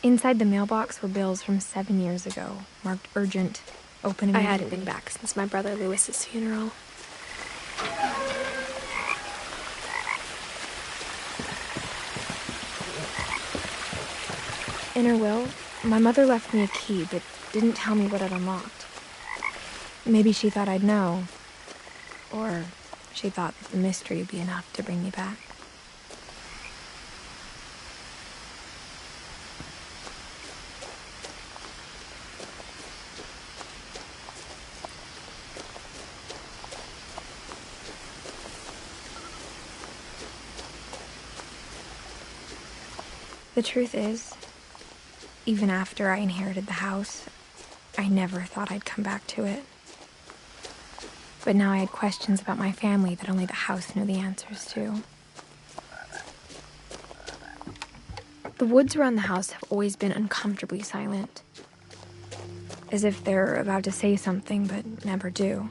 Inside the mailbox were bills from 7 years ago, marked urgent, open immediately. I hadn't been back since my brother Lewis's funeral. In her will, my mother left me a key, but didn't tell me what it unlocked. Maybe she thought I'd know. Or she thought that the mystery would be enough to bring me back. The truth is, even after I inherited the house, I never thought I'd come back to it. But now I had questions about my family that only the house knew the answers to. The woods around the house have always been uncomfortably silent, as if they're about to say something but never do.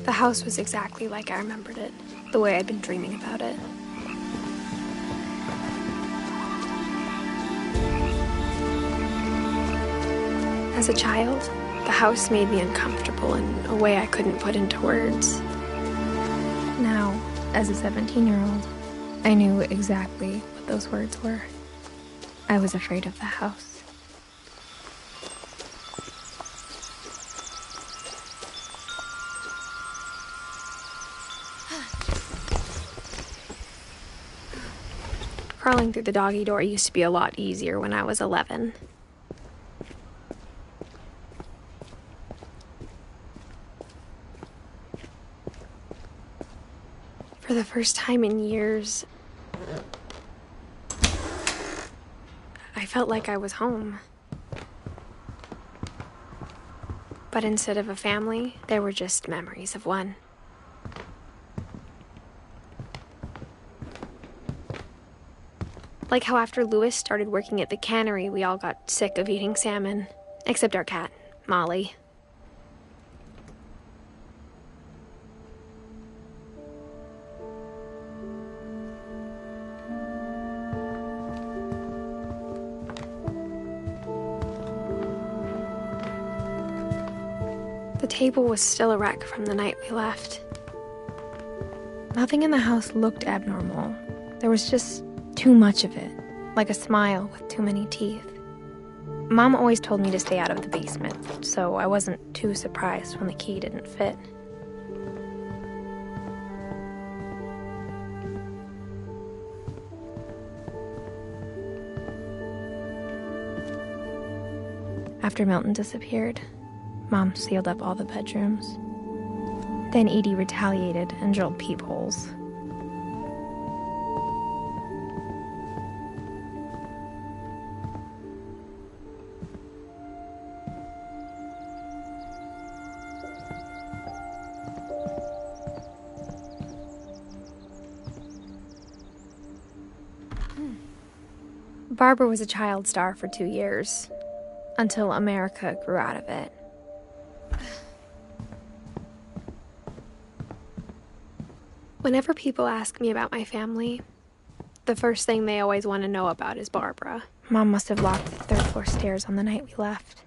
The house was exactly like I remembered it, the way I'd been dreaming about it. As a child, the house made me uncomfortable in a way I couldn't put into words. Now, as a 17-year-old, I knew exactly what those words were. I was afraid of the house. Crawling through the doggy door used to be a lot easier when I was 11. For the first time in years, I felt like I was home. But instead of a family, there were just memories of one. Like how after Lewis started working at the cannery, we all got sick of eating salmon. Except our cat, Molly. The table was still a wreck from the night we left. Nothing in the house looked abnormal. There was just too much of it, like a smile with too many teeth. Mom always told me to stay out of the basement, so I wasn't too surprised when the key didn't fit. After Milton disappeared, Mom sealed up all the bedrooms. Then Edie retaliated and drilled peepholes. Barbara was a child star for 2 years, until America grew out of it. Whenever people ask me about my family, the first thing they always want to know about is Barbara. Mom must have locked the third floor stairs on the night we left.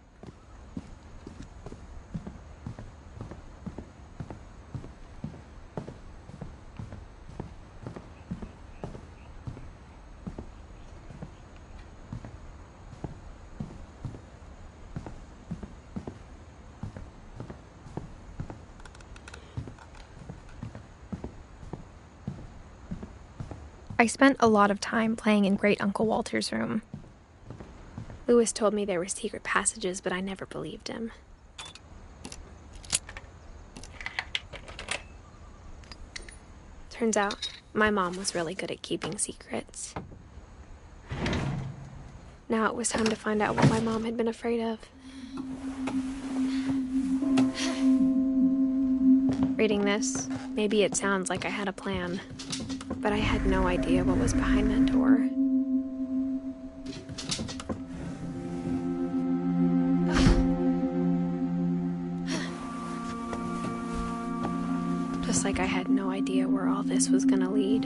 I spent a lot of time playing in Great Uncle Walter's room. Lewis told me there were secret passages, but I never believed him. Turns out, my mom was really good at keeping secrets. Now it was time to find out what my mom had been afraid of. Reading this, maybe it sounds like I had a plan, but I had no idea what was behind that door. idea where all this was gonna lead.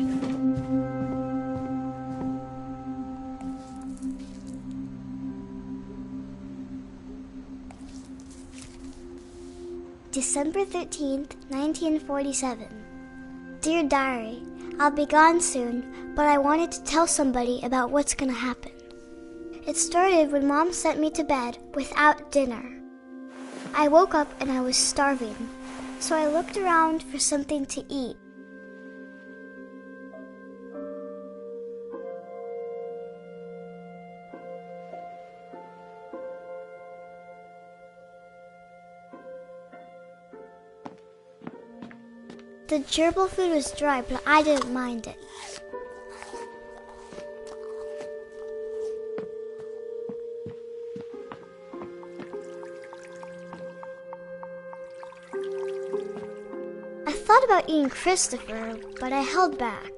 December 13th, 1947. Dear Diary, I'll be gone soon, but I wanted to tell somebody about what's gonna happen. It started when Mom sent me to bed without dinner. I woke up and I was starving, so I looked around for something to eat. The gerbil food was dry, but I didn't mind it. I thought about eating Christopher, but I held back.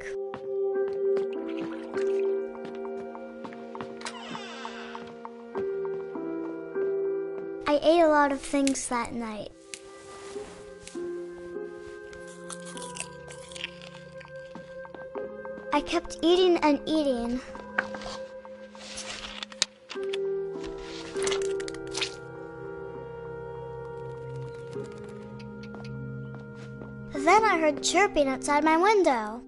I ate a lot of things that night. I kept eating and eating. Then I heard chirping outside my window.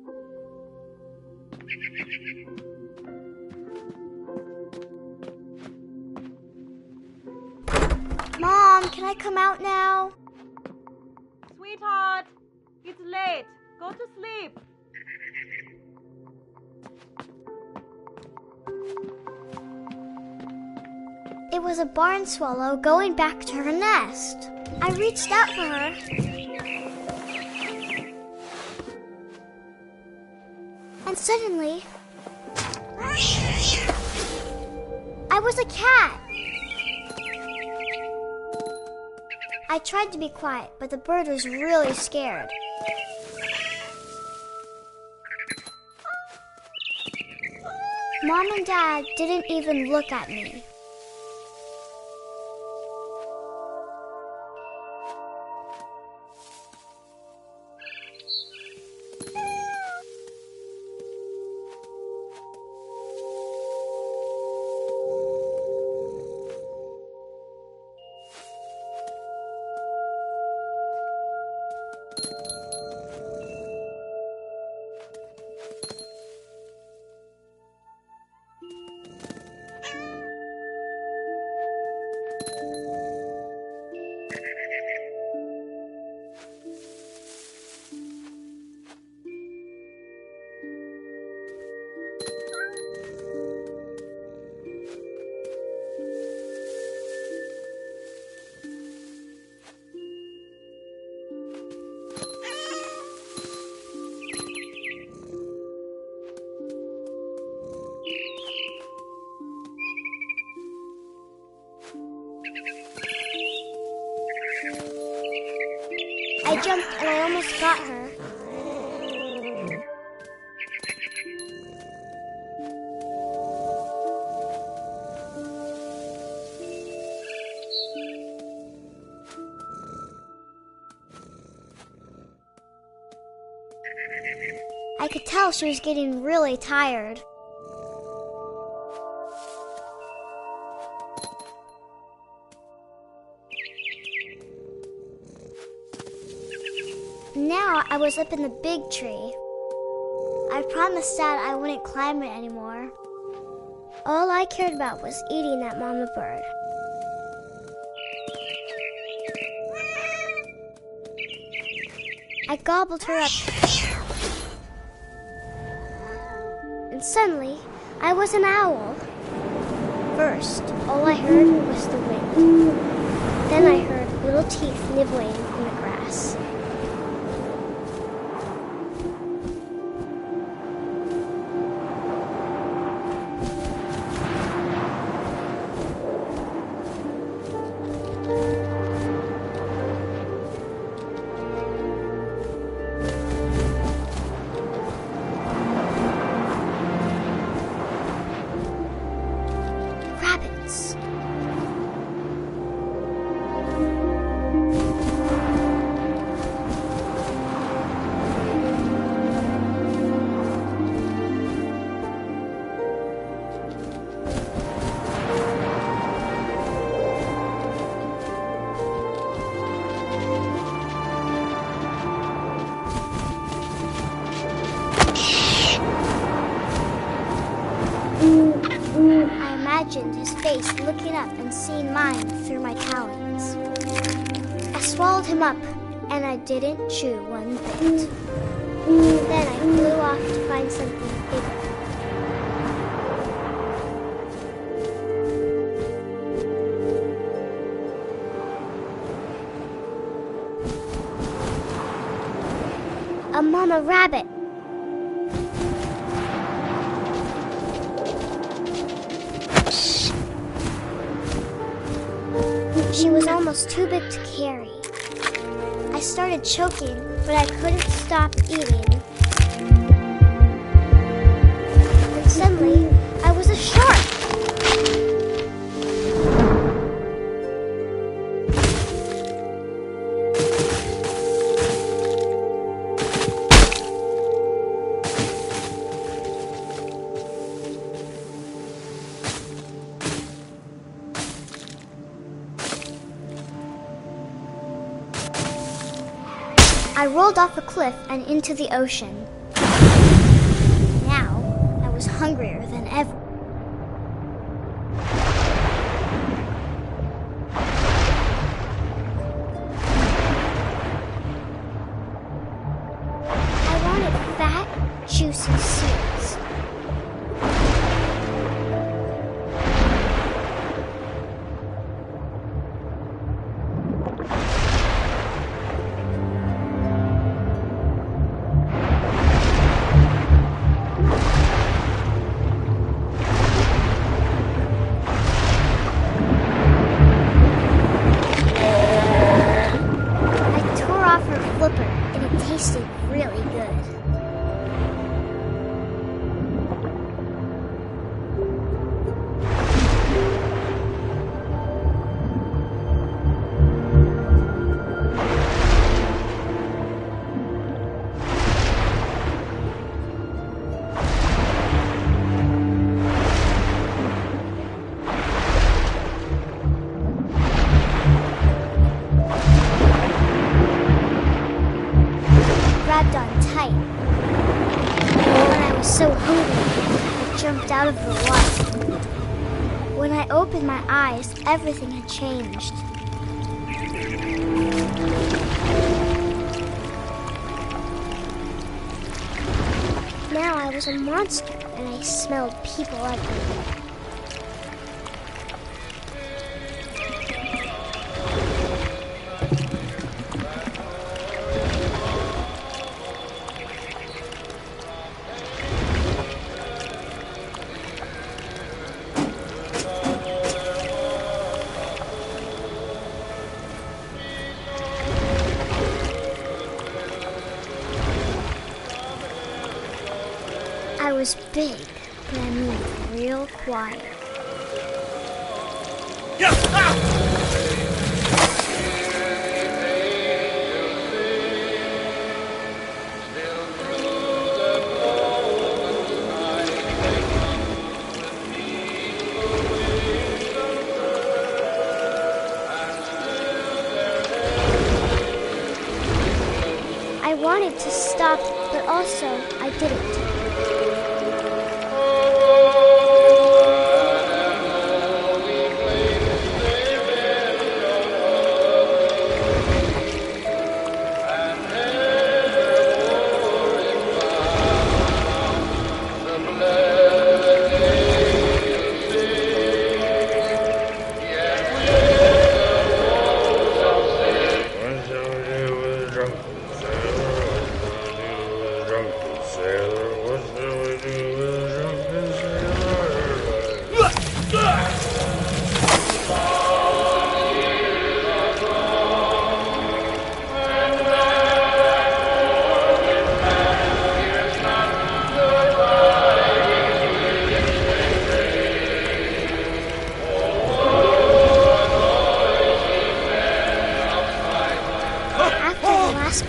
Mom, can I come out now? Sweetheart, it's late. Go to sleep. It was a barn swallow going back to her nest. I reached out for her. And suddenly, I was a cat. I tried to be quiet, but the bird was really scared. Mom and Dad didn't even look at me. I jumped and I almost got her. I could tell she was getting really tired. Now I was up in the big tree. I promised Dad I wouldn't climb it anymore. All I cared about was eating that mama bird. I gobbled her up. And suddenly, I was an owl. First, all I heard was the wind. Then I heard little teeth nibbling in the grass. imagined his face looking up and seeing mine through my talons. I swallowed him up, and I didn't chew one bit. Then I flew off to find something bigger. A mama rabbit. She was almost too big to carry. I started choking, but I couldn't stop eating. But suddenly, I was a shark. I rolled off a cliff and into the ocean. Now, I was hungrier than ever. I wanted fat, juicy seeds. And it tasted really good. Grabbed on tight. When I was so hungry, I jumped out of the water. When I opened my eyes, everything had changed. Now I was a monster, and I smelled people everywhere. I was big, but I moved real quiet. I wanted to stop, but also I didn't.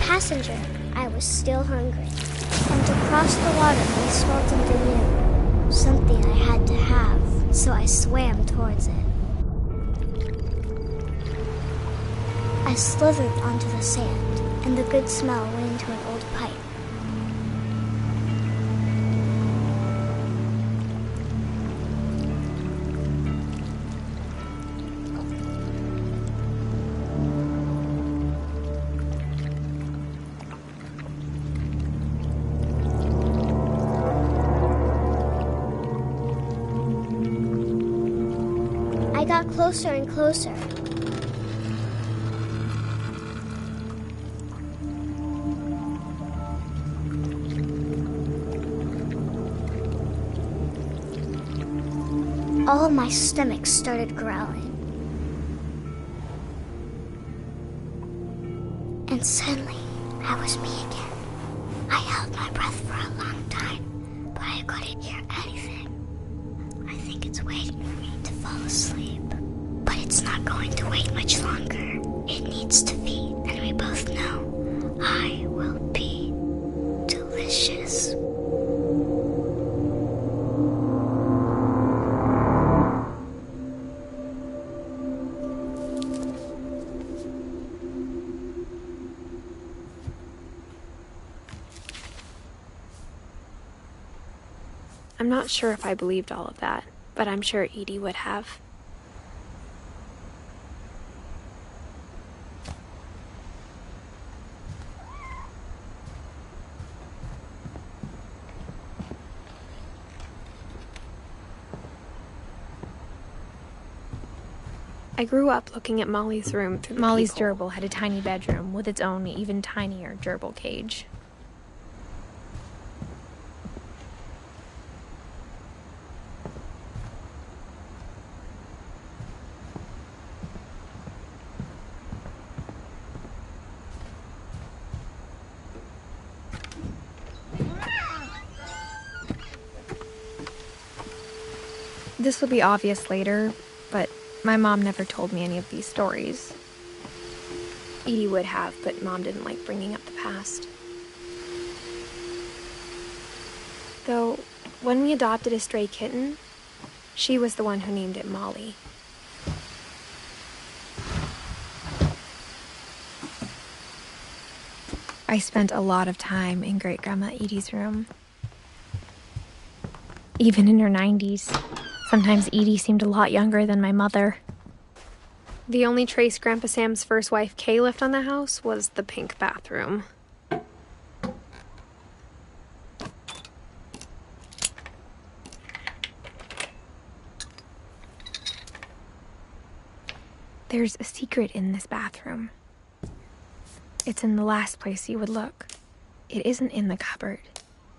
Passenger, I was still hungry, and to cross the water I smelled something new, something I had to have, so I swam towards it. I slithered onto the sand, and the good smell went into an old pipe. got closer and closer. All of my stomach started growling. And suddenly, I was me again. I held my breath for a long time, but I couldn't hear anything. I think it's waiting for me to fall asleep. But it's not going to wait much longer. It needs to be, and we both know I will be delicious. I'm not sure if I believed all of that, but I'm sure Edie would have. I grew up looking at Molly's room through the Molly's peephole. gerbil had a tiny bedroom with its own even tinier gerbil cage. This will be obvious later, but my mom never told me any of these stories. Edie would have, but Mom didn't like bringing up the past. Though, when we adopted a stray kitten, she was the one who named it Molly. I spent a lot of time in Great-Grandma Edie's room. Even in her 90s. Sometimes Edie seemed a lot younger than my mother. The only trace Grandpa Sam's first wife, Kay, left on the house was the pink bathroom. There's a secret in this bathroom. It's in the last place you would look. It isn't in the cupboard.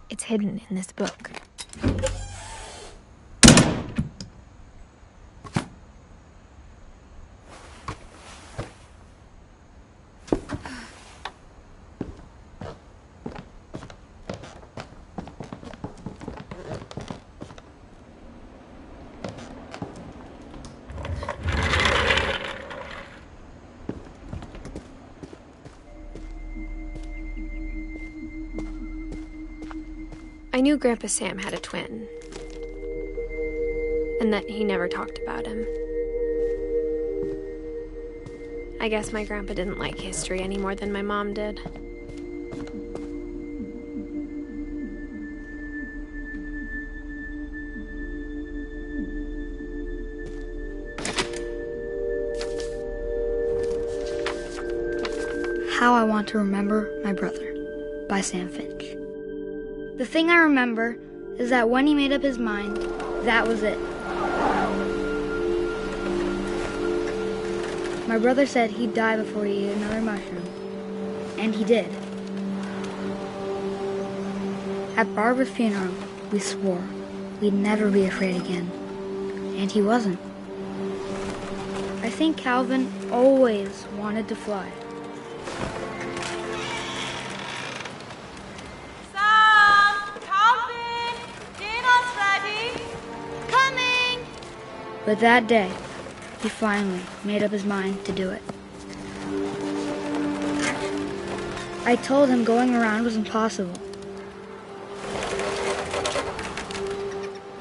It's hidden in this book. I knew Grandpa Sam had a twin, and that he never talked about him. I guess my grandpa didn't like history any more than my mom did. How I Want to Remember My Brother by Sam Finch. The thing I remember is that when he made up his mind, that was it. My brother said he'd die before he ate another mushroom, and he did. At Barbara's funeral, we swore we'd never be afraid again, and he wasn't. I think Calvin always wanted to fly. But that day, he finally made up his mind to do it. I told him going around was impossible.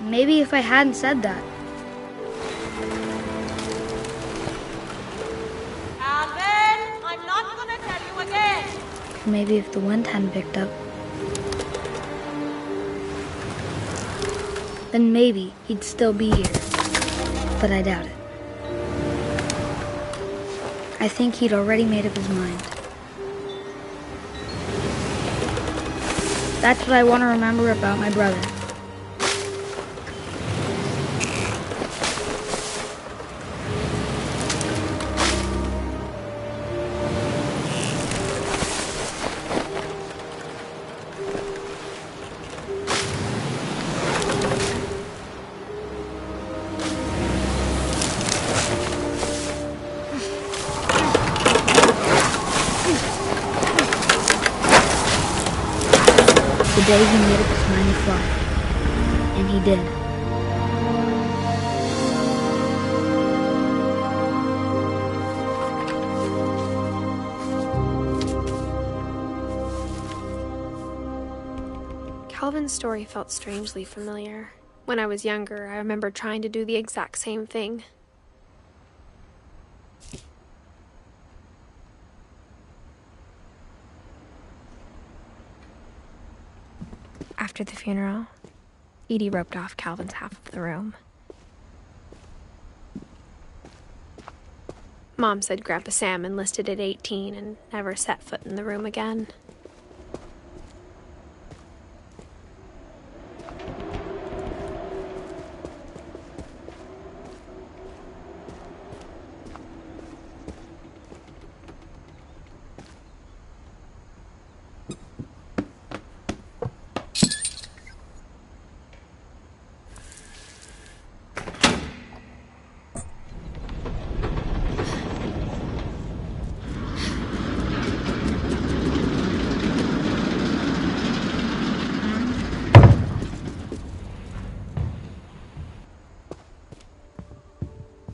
Maybe if I hadn't said that. Alvin, I'm not gonna tell you again. Maybe if the wind hadn't picked up. Then maybe he'd still be here. But I doubt it. I think he'd already made up his mind. That's what I want to remember about my brother. day he made up his mind to fly. And he did. Calvin's story felt strangely familiar. When I was younger, I remember trying to do the exact same thing. After the funeral, Edie roped off Calvin's half of the room. Mom said Grandpa Sam enlisted at 18 and never set foot in the room again.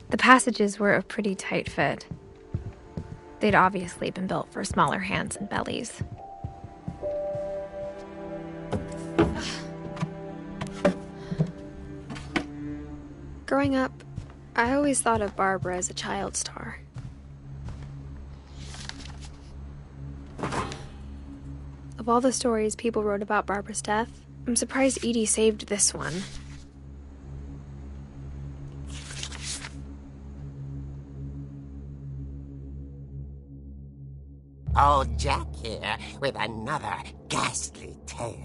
The passages were a pretty tight fit. They'd obviously been built for smaller hands and bellies. Growing up, I always thought of Barbara as a child star. Of all the stories people wrote about Barbara's death, I'm surprised Edie saved this one. Old Jack here with another ghastly tale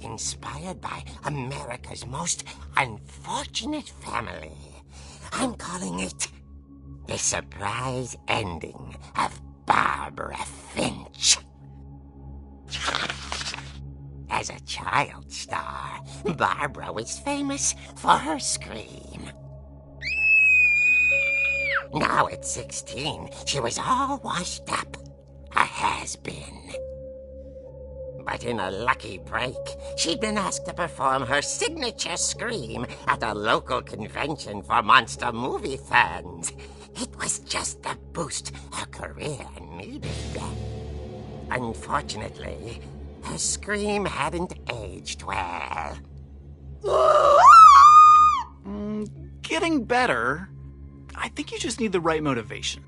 inspired by America's most unfortunate family. I'm calling it The Surprise Ending of Barbara Finch. As a child star, Barbara was famous for her scream. Now at 16, she was all washed up. A has-been. But in a lucky break, she'd been asked to perform her signature scream at a local convention for monster movie fans. It was just the boost her career needed. Unfortunately, her scream hadn't aged well. Getting better. I think you just need the right motivation.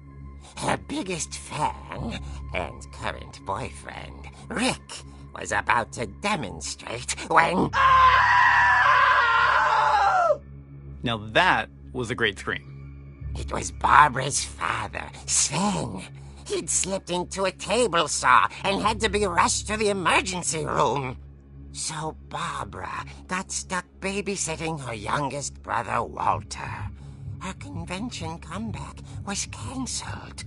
Her biggest fan and current boyfriend, Rick, was about to demonstrate when... Now that was a great scream. It was Barbara's father, Sven. He'd slipped into a table saw and had to be rushed to the emergency room. So Barbara got stuck babysitting her youngest brother, Walter. Her convention comeback was cancelled.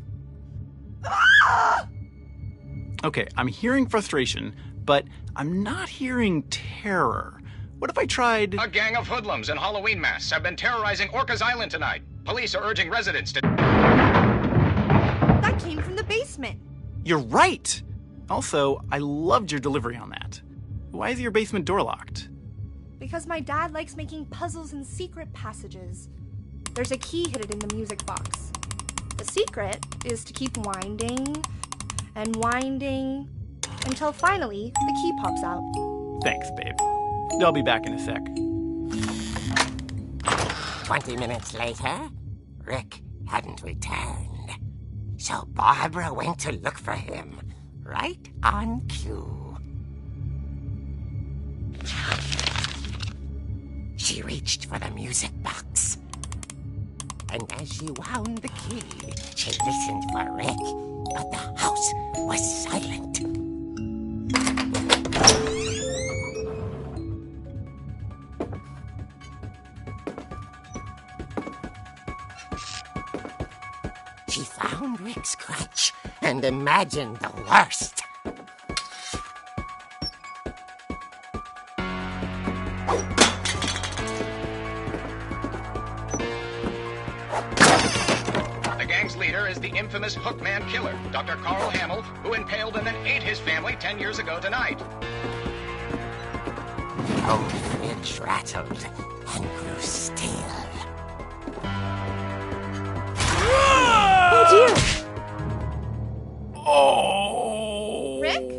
Okay, I'm hearing frustration, but I'm not hearing terror. What if I tried... A gang of hoodlums in Halloween masks have been terrorizing Orcas Island tonight. Police are urging residents to... That came from the basement. You're right! Also, I loved your delivery on that. Why is your basement door locked? Because my dad likes making puzzles and secret passages. There's a key hidden in the music box. The secret is to keep winding and winding until finally the key pops out. Thanks, babe. I'll be back in a sec. 20 minutes later, Rick hadn't returned. So Barbara went to look for him, right on cue. She reached for the music box. And as she wound the key, she listened for Rick, but the house was silent. She found Rick's crutch and imagined the worst. Leader is the infamous Hookman killer, Dr. Carl Hamill, who impaled and then ate his family 10 years ago tonight. old fridge rattled and grew still. Oh dear! Oh! Rick?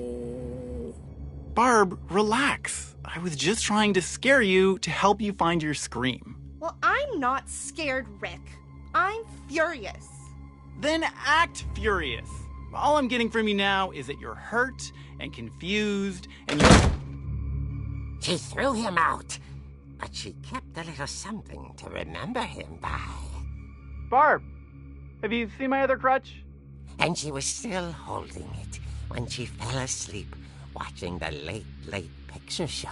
Barb, relax. I was just trying to scare you to help you find your scream. Well, I'm not scared, Rick. I'm furious. Then act furious. All I'm getting from you now is that you're hurt and confused and you're... She threw him out, but she kept a little something to remember him by. Barb, have you seen my other crutch? And she was still holding it when she fell asleep watching the late picture show.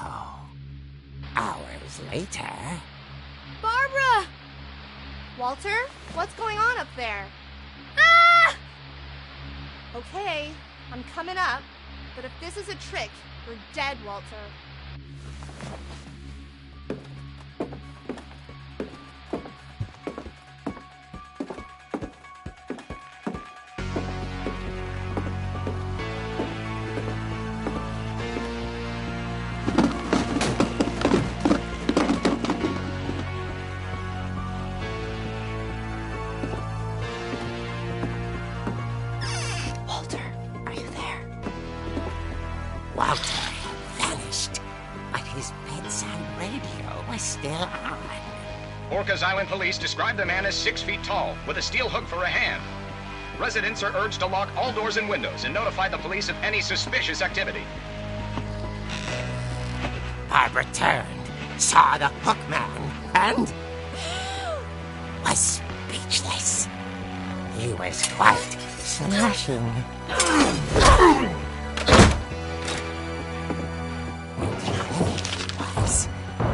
Hours later... Barbara! Walter, what's going on up there? Ah! Okay, I'm coming up, but if this is a trick, you're dead, Walter. Walter had vanished, but his bedside radio was still on. Orcas Island police describe the man as 6 feet tall, with a steel hook for a hand. Residents are urged to lock all doors and windows and notify the police of any suspicious activity. Barbara turned, saw the hook man, and was speechless. He was quite smashing.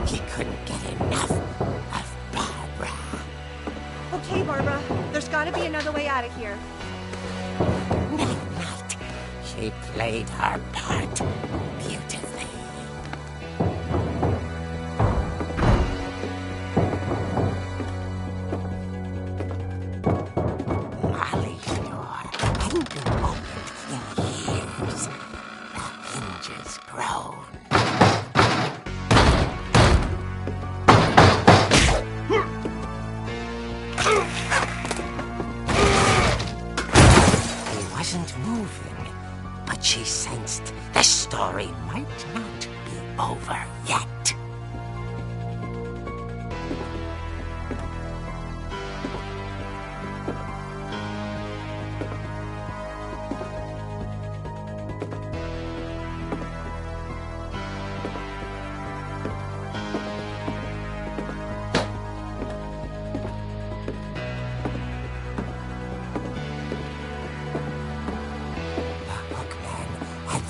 He couldn't get enough of Barbara. Okay, Barbara, there's gotta be another way out of here. That night, she played her part beautifully. Molly's door hadn't been opened in years. The hinges groaned. Wasn't moving, but she sensed the story might not be over yet.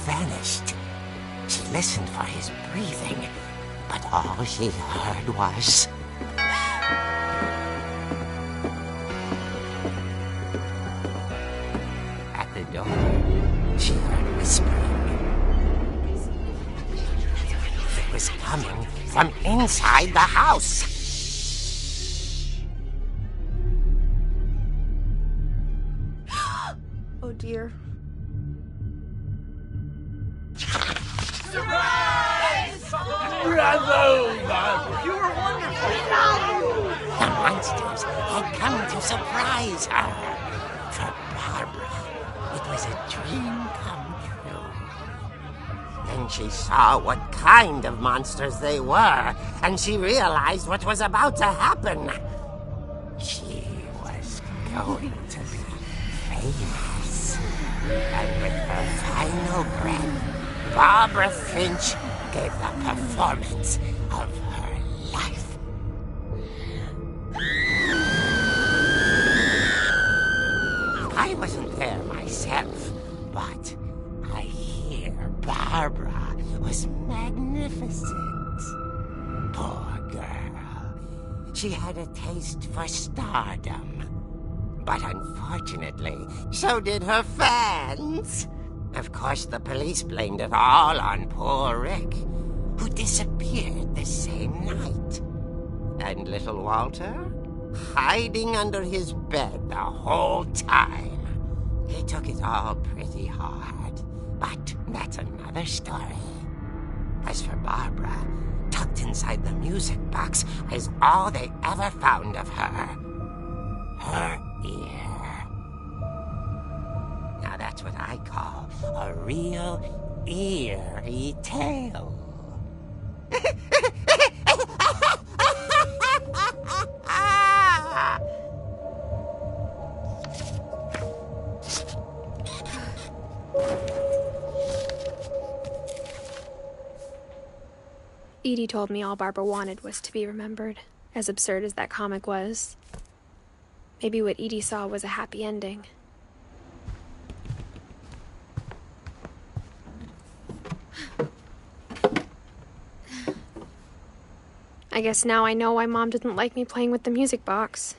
Vanished. She listened for his breathing, but all she heard was... At the door, she heard whispering. It was coming from inside the house. Oh dear. The monsters had come to surprise her. For Barbara, it was a dream come true. Then she saw what kind of monsters they were, and she realized what was about to happen. She was going to be famous. And with her final breath, Barbara Finch gave the performance of her life. I wasn't there myself, but I hear Barbara was magnificent. Poor girl. She had a taste for stardom. But unfortunately, so did her fans. Of course, the police blamed it all on poor Rick, who disappeared the same night. And little Walter? Hiding under his bed the whole time. He took it all pretty hard, but that's another story. As for Barbara, locked inside the music box is all they ever found of her. Her ear. Now that's what I call a real eerie tale. Edie told me all Barbara wanted was to be remembered, as absurd as that comic was. Maybe what Edie saw was a happy ending. I guess now I know why Mom didn't like me playing with the music box.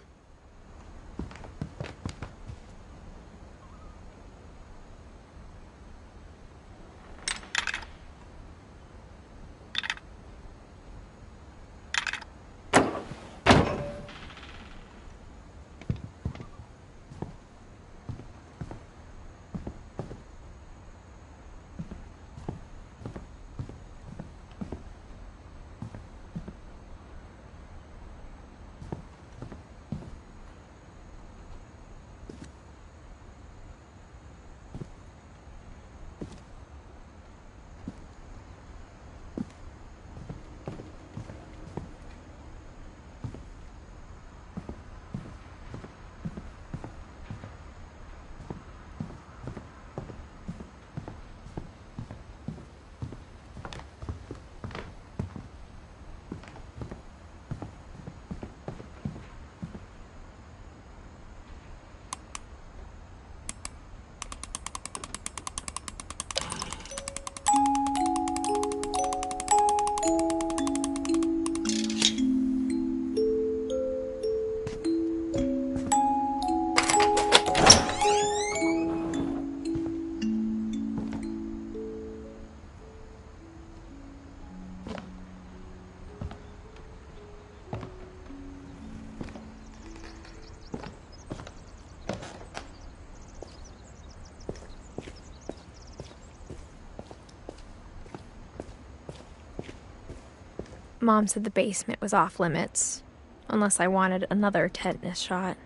Mom said the basement was off limits, unless I wanted another tetanus shot.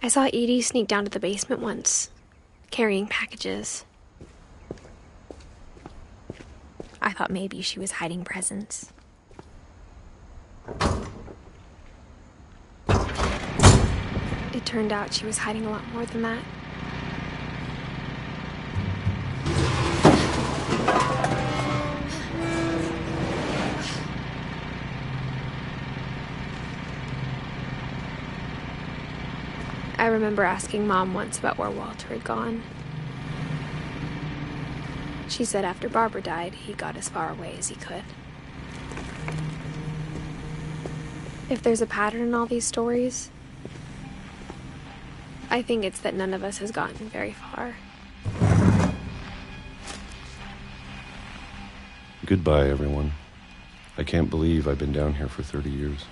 I saw Edie sneak down to the basement once, carrying packages. I thought maybe she was hiding presents. It turned out she was hiding a lot more than that. I remember asking Mom once about where Walter had gone. She said after Barbara died, he got as far away as he could. If there's a pattern in all these stories, I think it's that none of us has gotten very far. Goodbye, everyone. I can't believe I've been down here for 30 years.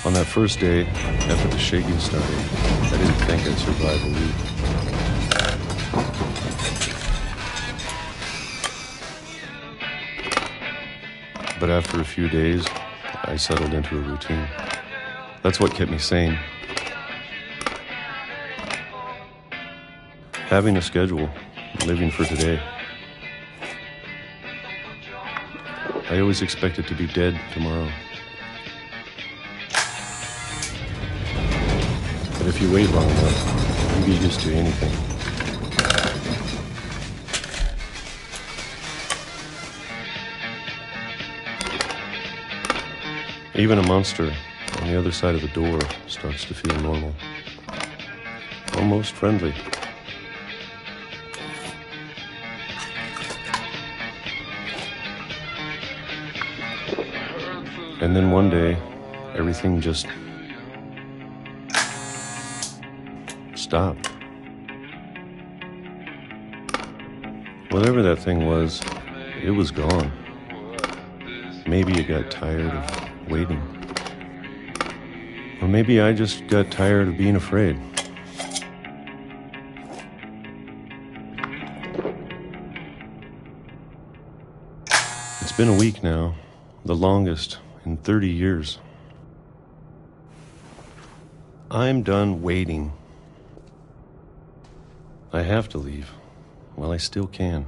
On that first day, after the shaking started, I didn't think I'd survive a week. But after a few days, I settled into a routine. That's what kept me sane. Having a schedule, living for today. I always expected to be dead tomorrow. But if you wait long enough, you get used to anything. Even a monster on the other side of the door starts to feel normal. Almost friendly. And then one day, everything just stopped. Whatever that thing was, it was gone. Maybe you got tired of waiting. Or maybe I just got tired of being afraid. It's been a week now, the longest in 30 years. I'm done waiting. I have to leave while I still can.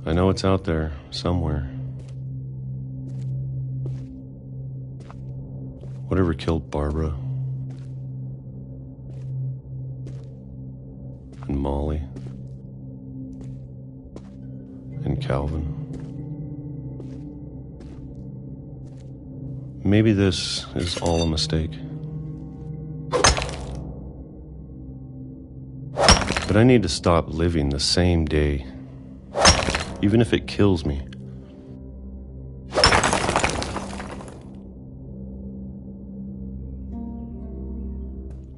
I know it's out there, somewhere. Whatever killed Barbara and Molly and Calvin. Maybe this is all a mistake. But I need to stop living the same day. Even if it kills me.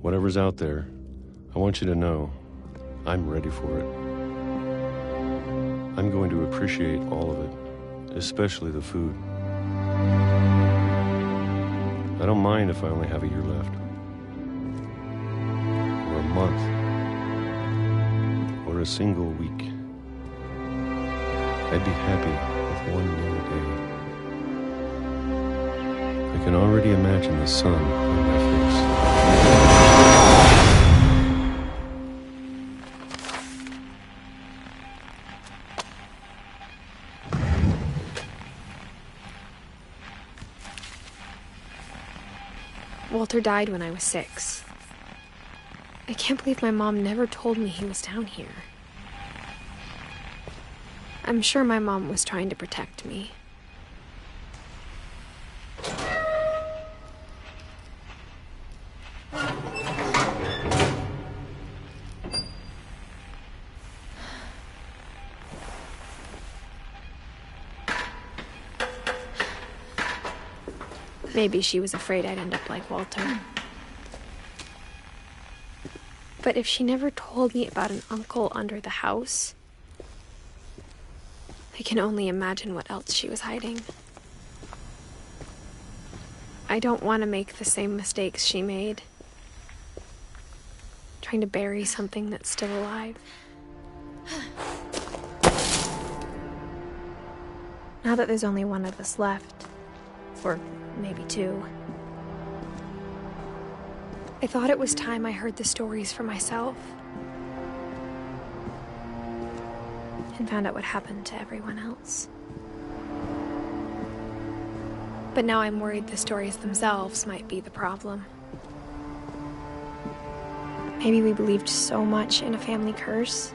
Whatever's out there, I want you to know I'm ready for it. I'm going to appreciate all of it, especially the food. I don't mind if I only have a year left. Or a month. Or a single week. I'd be happy with one new day. I can already imagine the sun on my face. Walter died when I was 6. I can't believe my mom never told me he was down here. I'm sure my mom was trying to protect me. Maybe she was afraid I'd end up like Walter. But if she never told me about an uncle under the house, I can only imagine what else she was hiding. I don't want to make the same mistakes she made. Trying to bury something that's still alive. Now that there's only one of us left, or maybe 2, I thought it was time I heard the stories for myself. And found out what happened to everyone else. But now I'm worried the stories themselves might be the problem. Maybe we believed so much in a family curse,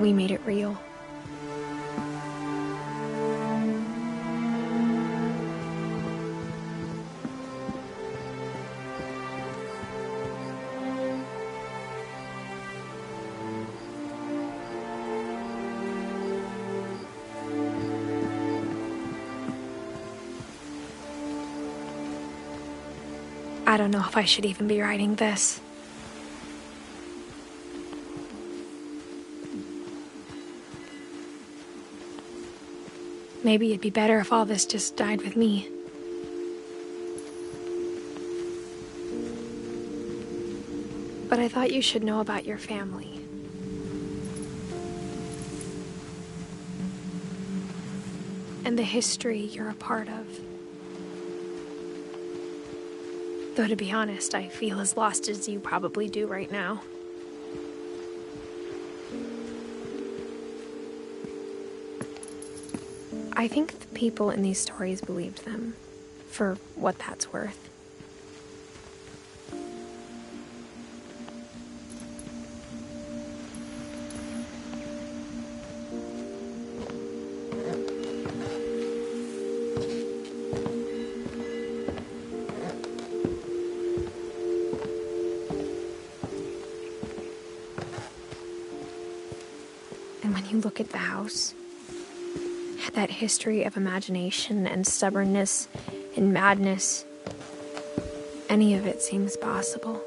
we made it real. I don't know if I should even be writing this. Maybe it'd be better if all this just died with me. But I thought you should know about your family. And the history you're a part of. Though to be honest, I feel as lost as you probably do right now. I think the people in these stories believed them, for what that's worth. you look at the house, that history of imagination and stubbornness and madness, any of it seems possible.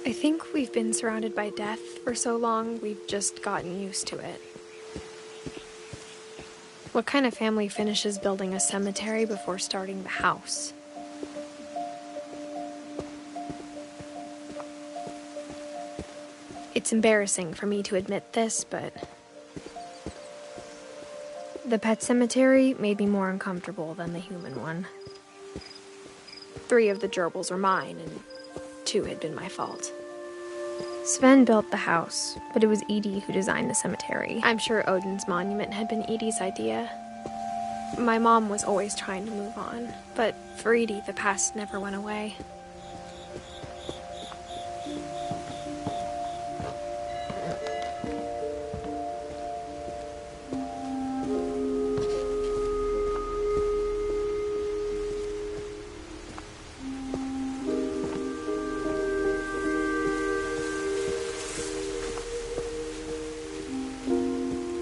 I think we've been surrounded by death for so long, we've just gotten used to it. What kind of family finishes building a cemetery before starting the house? It's embarrassing for me to admit this, but the pet cemetery made me more uncomfortable than the human one. 3 of the gerbils were mine, and 2 had been my fault. Sven built the house, but it was Edie who designed the cemetery. I'm sure Odin's monument had been Edie's idea. My mom was always trying to move on, but for Edie, the past never went away.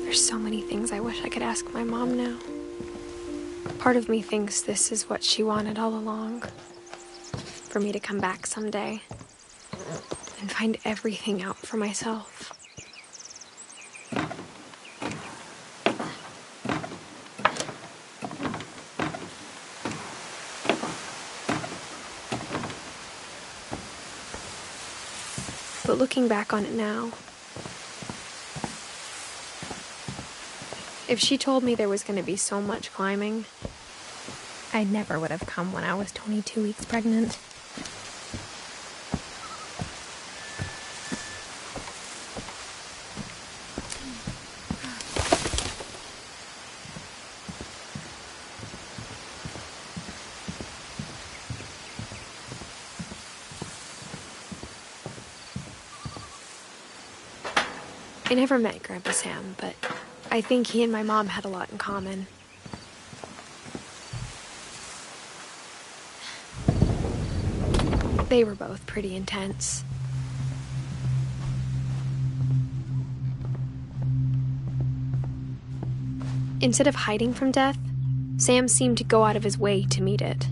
There's so many things I wish I could ask my mom now. Part of me thinks this is what she wanted all along. For me to come back someday and find everything out for myself. But looking back on it now, if she told me there was going to be so much climbing, I never would have come when I was 22 weeks pregnant. I never met Grandpa Sam, but I think he and my mom had a lot in common. They were both pretty intense. Instead of hiding from death, Sam seemed to go out of his way to meet it.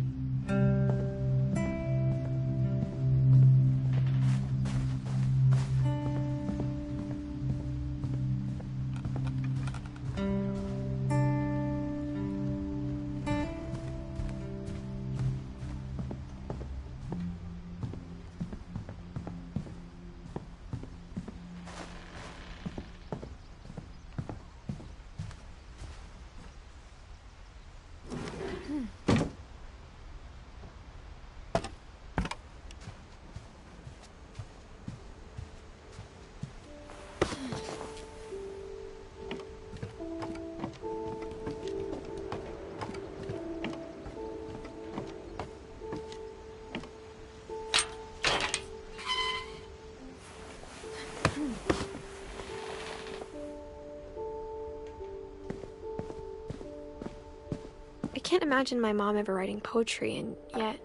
I can't imagine my mom ever writing poetry, and yet...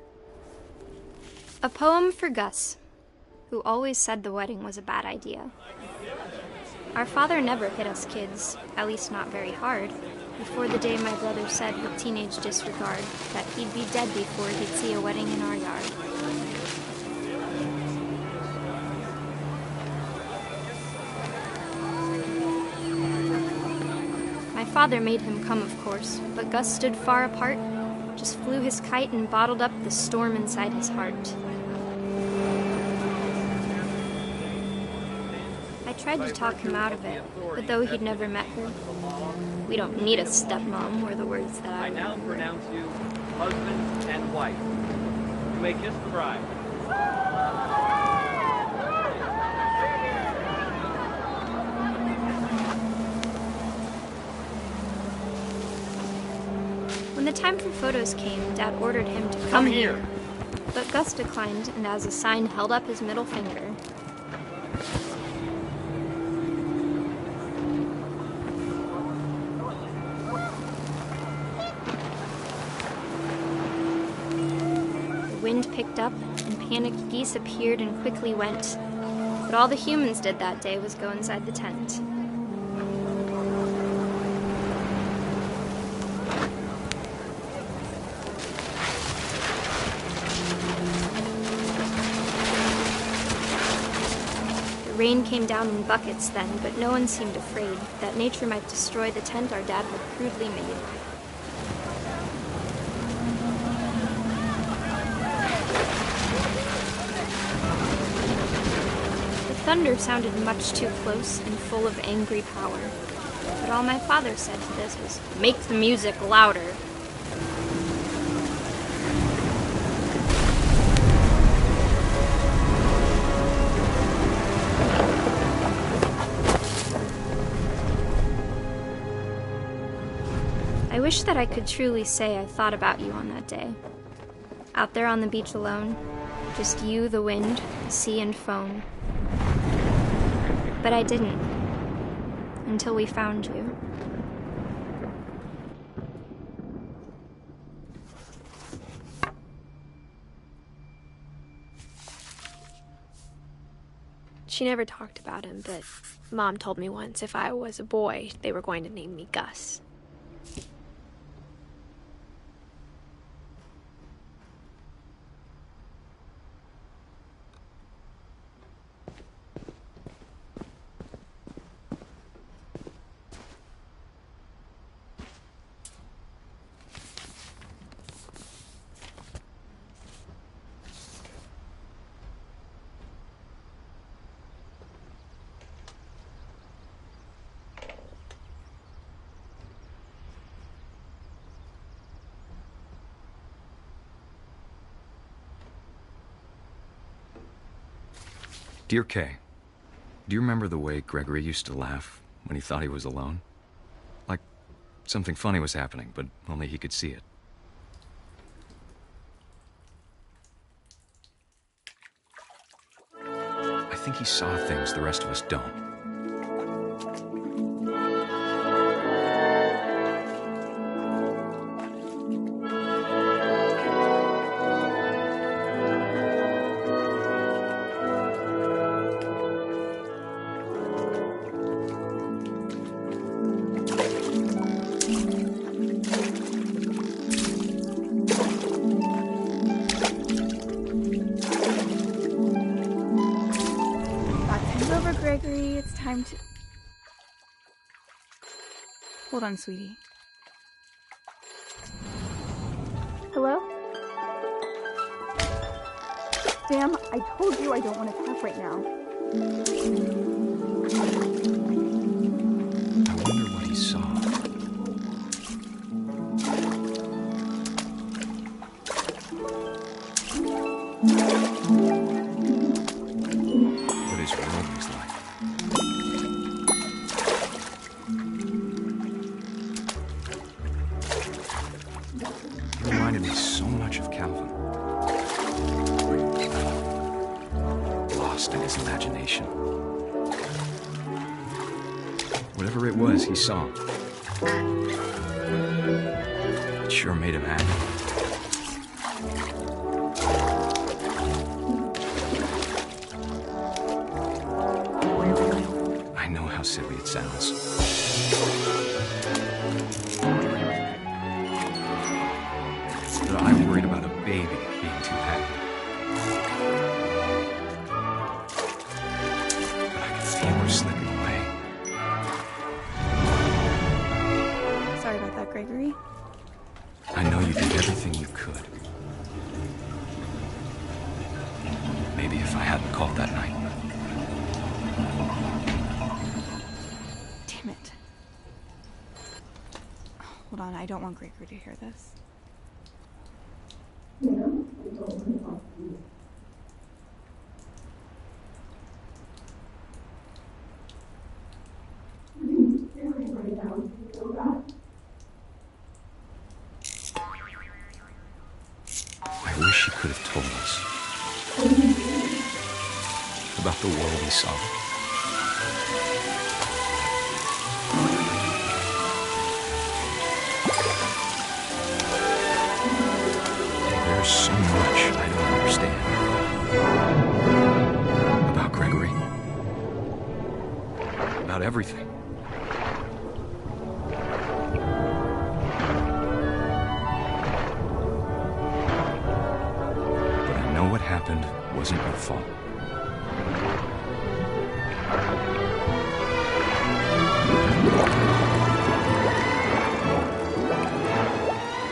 A poem for Gus, who always said the wedding was a bad idea. Our father never hit us kids, at least not very hard, before the day my brother said with teenage disregard that he'd be dead before he'd see a wedding in our yard. My father made him come, of course, but Gus stood far apart, just flew his kite and bottled up the storm inside his heart. I tried to talk him out of it, but though he'd never met her, "We don't need a stepmom," were the words that I now remember. pronounce you husband and wife. You may kiss the bride. When the time for photos came, Dad ordered him to come here. But Gus declined, and as a sign held up his middle finger. wind picked up, and panicked geese appeared and quickly went. But all the humans did that day was go inside the tent. The rain came down in buckets then, but no one seemed afraid that nature might destroy the tent our dad had crudely made. The thunder sounded much too close and full of angry power, but all my father said to this was, "Make the music louder." I wish that I could truly say I thought about you on that day. Out there on the beach alone, just you, the wind, the sea, and foam. But I didn't, until we found you. She never talked about him, but Mom told me once if I was a boy, they were going to name me Gus. Dear Kay, do you remember the way Gregory used to laugh when he thought he was alone? Like something funny was happening, but only he could see it. I think he saw things the rest of us don't. Gregory, it's time to... Hold on, sweetie. Hello? Sam, I told you I don't want to talk right now. I wonder what he saw. What his world was like. He reminded me so much of Calvin. Lost in his imagination. Whatever it was he saw, it sure made him happy. I know how silly it sounds. But I worried about a baby being too happy. But I could feel her slipping away. Sorry about that, Gregory. I know you did everything you could. Maybe if I hadn't called that night. Damn it. Hold on, I don't want Gregory to hear this. I wish he could have told us about the world he saw. There's so much I don't know. understand about Gregory. About everything. But I know what happened wasn't your fault.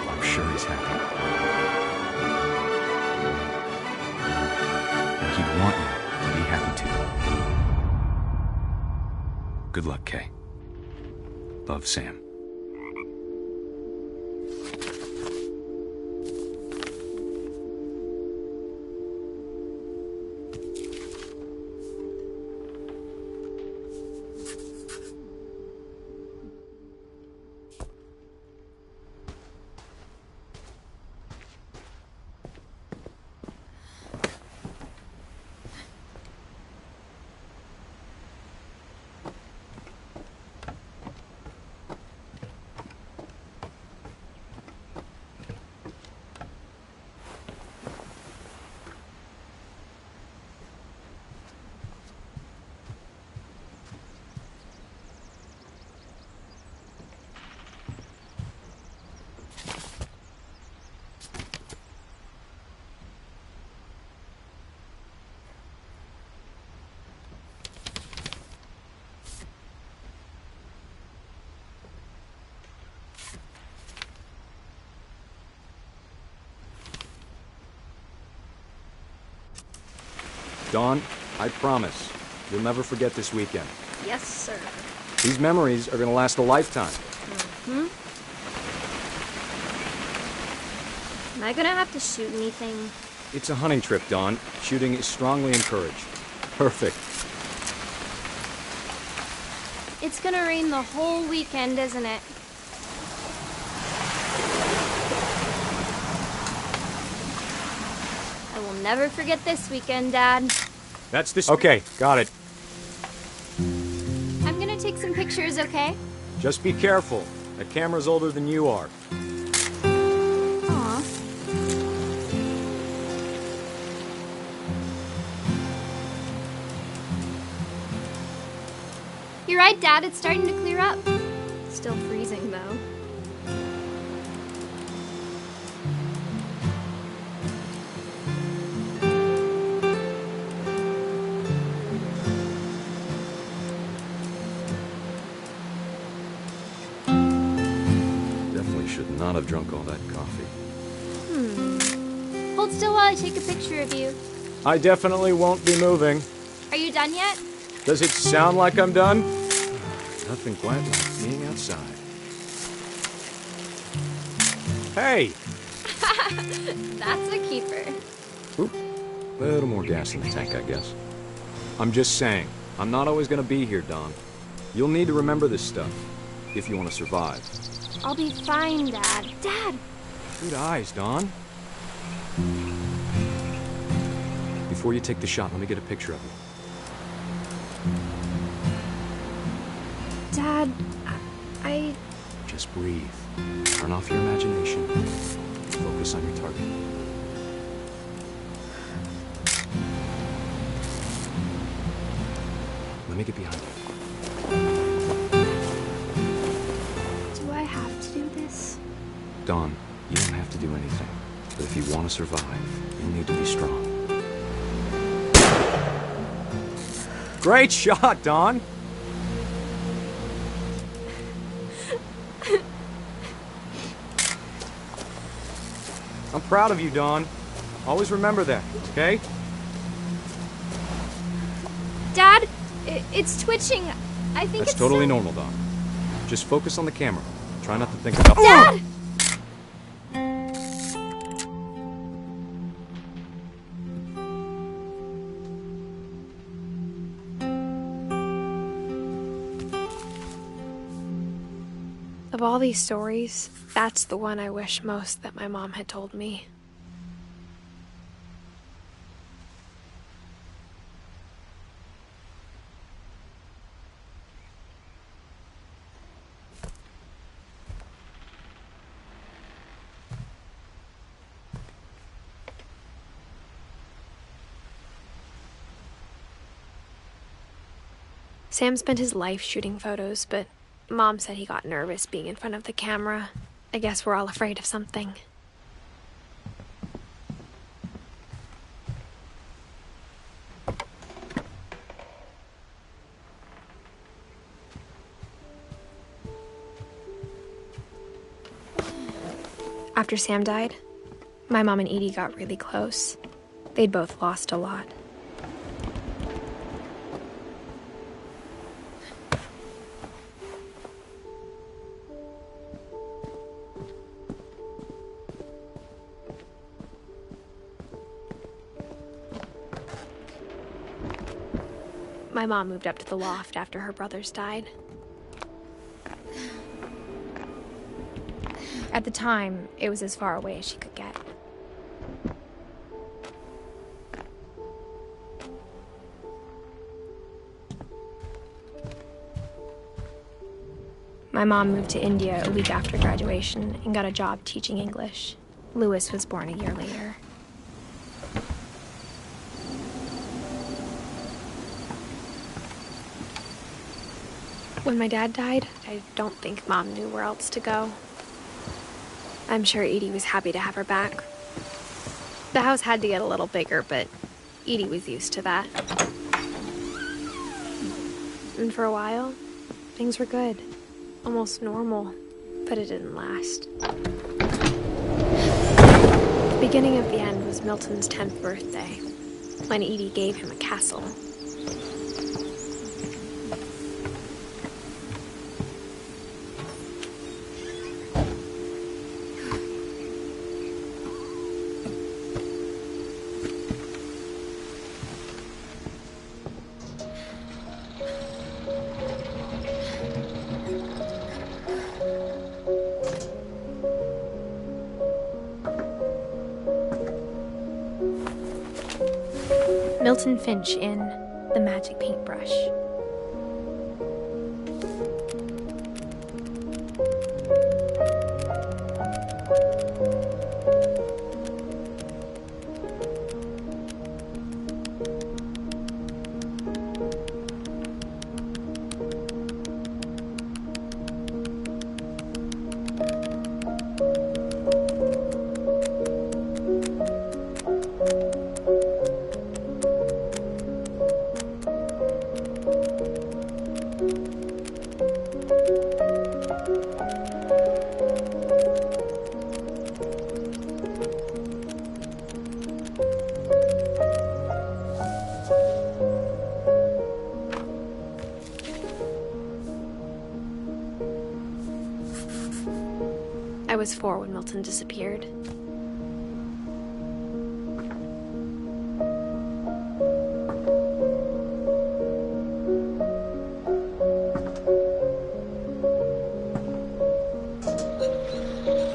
I'm sure he's happy. And he'd want you to be happy too. Good luck, Kay. Love, Sam. Dawn, I promise, you'll never forget this weekend. Yes, sir. These memories are gonna last a lifetime. Hmm? Am I gonna have to shoot anything? It's a hunting trip, Dawn. Shooting is strongly encouraged. Perfect. It's gonna rain the whole weekend, isn't it? I will never forget this weekend, Dad. That's this. Okay, got it. I'm gonna take some pictures, okay? Just be careful. That camera's older than you are. Aw. You're right, Dad. It's starting to clear up. Still freezing, though. Definitely should not have drunk all that coffee. Hold still while I take a picture of you. I definitely won't be moving. Are you done yet? Does it sound like I'm done? Nothing quite like being outside. Hey! That's a keeper. Oop. A little more gas in the tank, I guess. I'm just saying, I'm not always gonna be here, Dawn. You'll need to remember this stuff, if you want to survive. I'll be fine, Dad. Dad! Good eyes, Dawn. Before you take the shot, let me get a picture of you. Dad, I... Just breathe. Turn off your imagination. Focus on your target. Let me get behind you. Do I have to do this? Dawn, you don't have to do anything. But if you want to survive, you'll need to be strong. Great shot, Dawn! I'm proud of you, Dawn. Always remember that, okay? Dad, it's twitching. I think That's it's totally so... normal, Dawn. Just focus on the camera. Try not to think about... Dad! Of all these stories, that's the one I wish most that my mom had told me. Sam spent his life shooting photos, but Mom said he got nervous being in front of the camera. I guess we're all afraid of something. After Sam died, my mom and Edie got really close. They'd both lost a lot. My mom moved up to the loft after her brothers died. At the time, it was as far away as she could get. My mom moved to India a week after graduation and got a job teaching English. Louis was born a year later. When my dad died, I don't think Mom knew where else to go. I'm sure Edie was happy to have her back. The house had to get a little bigger, but Edie was used to that. And for a while, things were good. Almost normal, but it didn't last. The beginning of the end was Milton's 10th birthday, when Edie gave him a castle. Milton Finch in The Magic Paintbrush. I was 4 when Milton disappeared.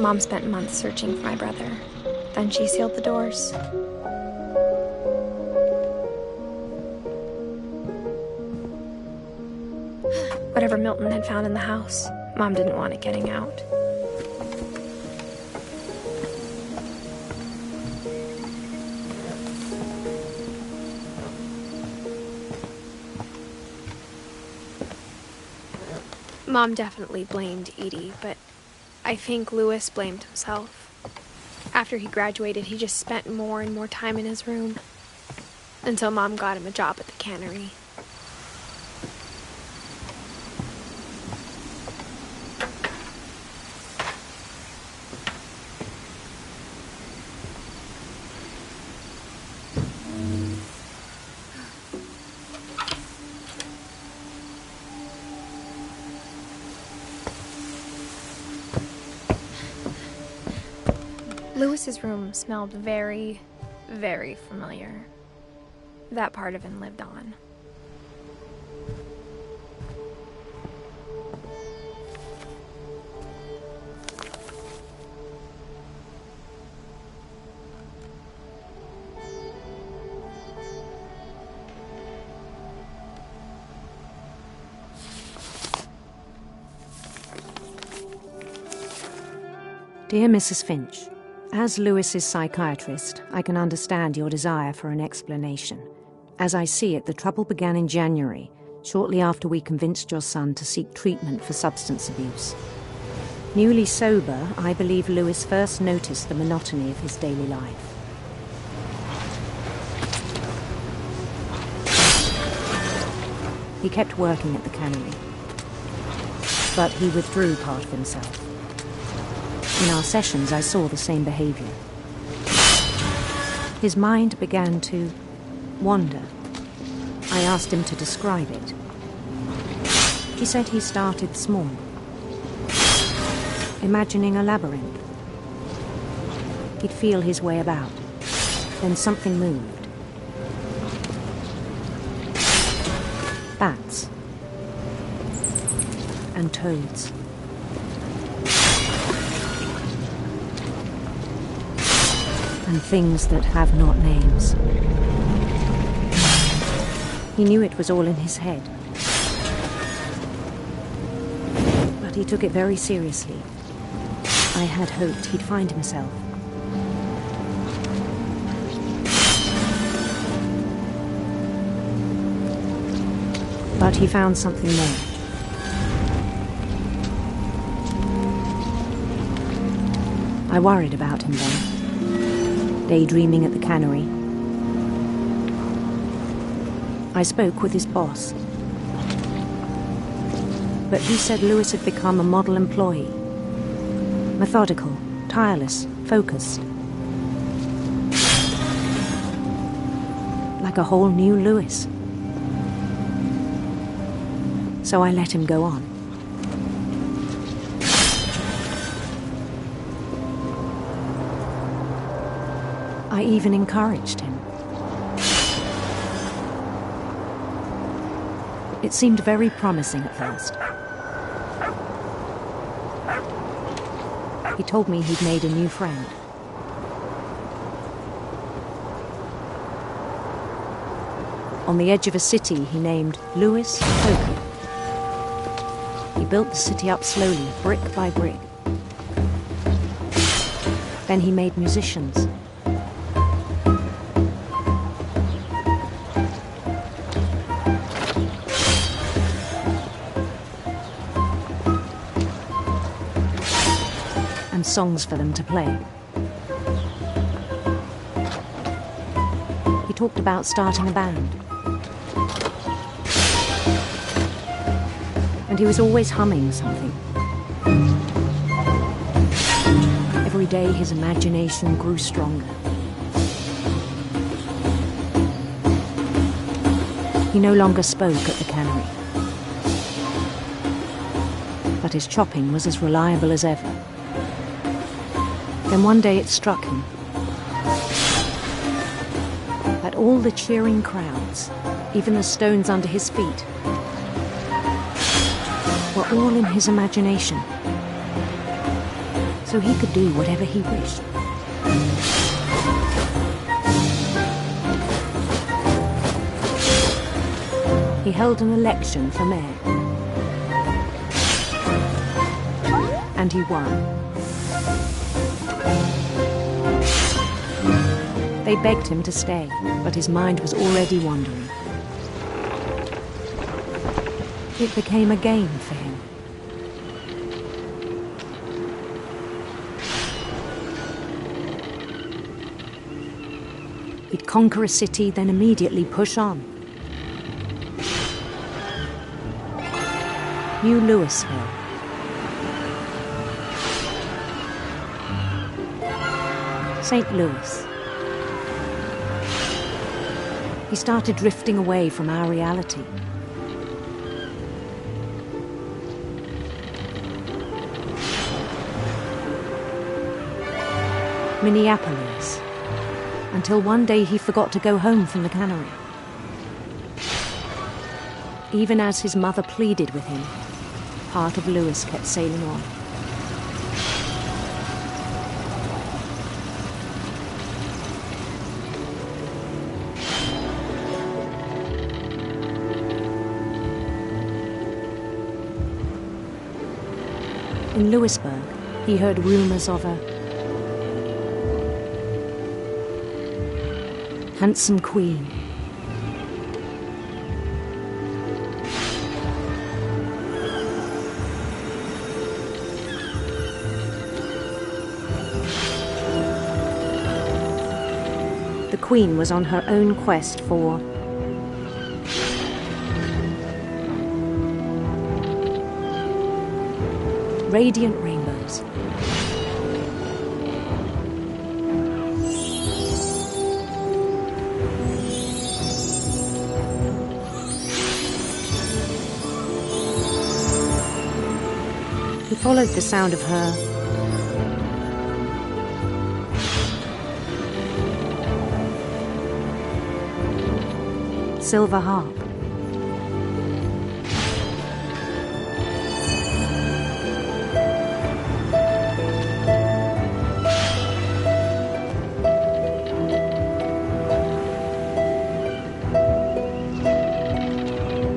Mom spent months searching for my brother. Then she sealed the doors. Whatever Milton had found in the house, Mom didn't want it getting out. Mom definitely blamed Edie, but I think Louis blamed himself. After he graduated, he just spent more and more time in his room, until Mom got him a job at the cannery. Louis's room smelled very, very familiar. That part of him lived on. Dear Mrs. Finch, as Louis's psychiatrist, I can understand your desire for an explanation. As I see it, the trouble began in January, shortly after we convinced your son to seek treatment for substance abuse. Newly sober, I believe Lewis first noticed the monotony of his daily life. He kept working at the cannery, but he withdrew part of himself. In our sessions, I saw the same behavior. His mind began to wander. I asked him to describe it. He said he started small, imagining a labyrinth. He'd feel his way about. Then something moved. Bats and toads. And things that have not names. He knew it was all in his head. But he took it very seriously. I had hoped he'd find himself. But he found something more. I worried about him then, daydreaming at the cannery. I spoke with his boss. But he said Lewis had become a model employee. Methodical, tireless, focused. Like a whole new Lewis. So I let him go on. I even encouraged him. It seemed very promising at first. He told me he'd made a new friend. On the edge of a city he named Lewis Poker. He built the city up slowly, brick by brick. Then he made musicians. And songs for them to play. He talked about starting a band. And he was always humming something. Every day his imagination grew stronger. He no longer spoke at the cannery. But his chopping was as reliable as ever. Then one day it struck him that all the cheering crowds, even the stones under his feet, were all in his imagination. So he could do whatever he wished. He held an election for mayor. And he won. They begged him to stay, but his mind was already wandering. It became a game for him. He'd conquer a city, then immediately push on. New Louisville. St. Louis. He started drifting away from our reality. Minneapolis, until one day he forgot to go home from the cannery. Even as his mother pleaded with him, part of Lewis kept sailing on. In Lewisburg, he heard rumors of a handsome queen. queen was on her own quest for radiant rainbows. He followed the sound of her silver harp.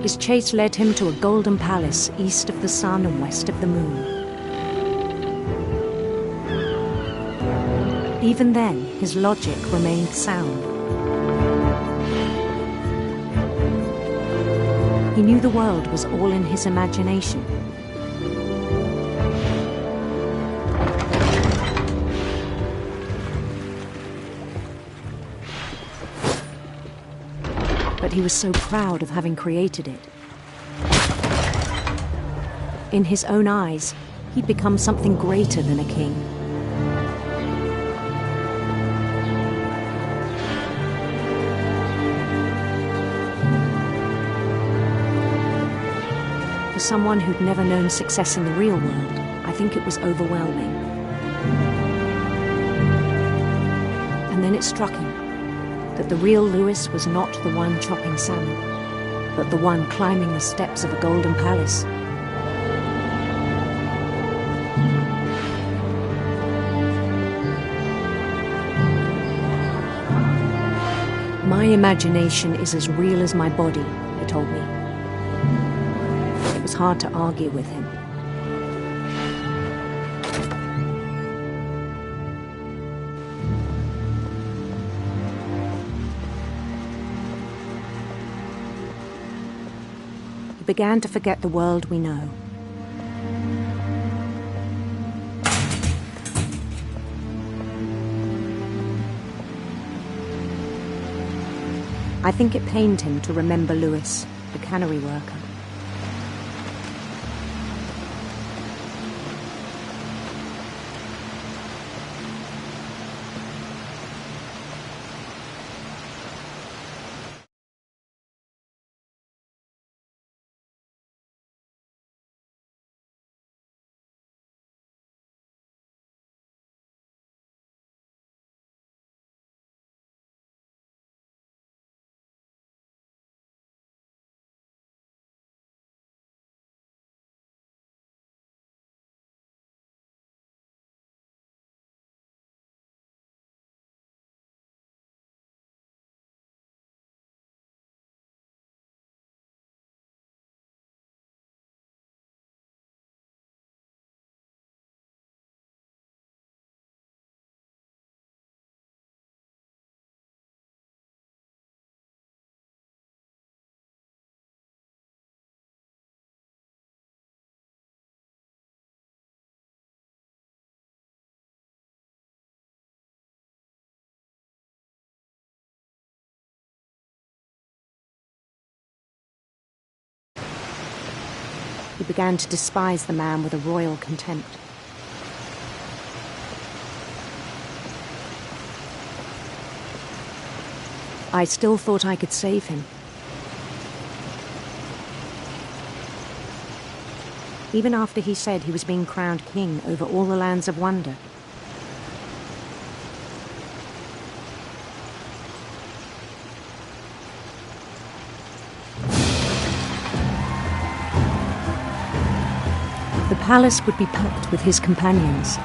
His chase led him to a golden palace east of the sun and west of the moon. Even then, his logic remained sound. He knew the world was all in his imagination. But he was so proud of having created it. In his own eyes, he'd become something greater than a king. For someone who'd never known success in the real world, I think it was overwhelming. And then it struck him that the real Lewis was not the one chopping salmon, but the one climbing the steps of a golden palace. My imagination is as real as my body, he told me. It was hard to argue with him. He began to forget the world we know. I think it pained him to remember Lewis, the cannery worker. He began to despise the man with a royal contempt. I still thought I could save him. Even after he said he was being crowned king over all the lands of wonder. The palace would be packed with his companions.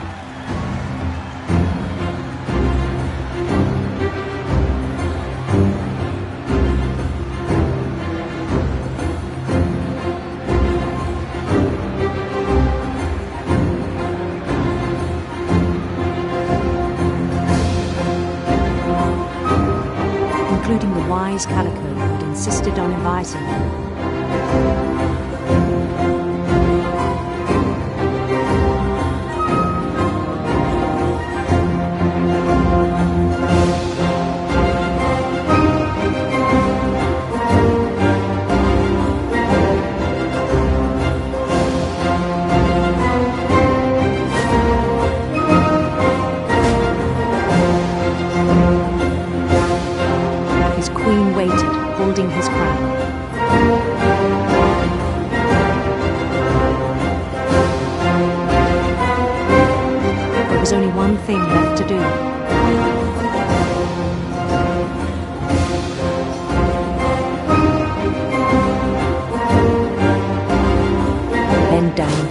Including the wise Calico who'd insisted on inviting him.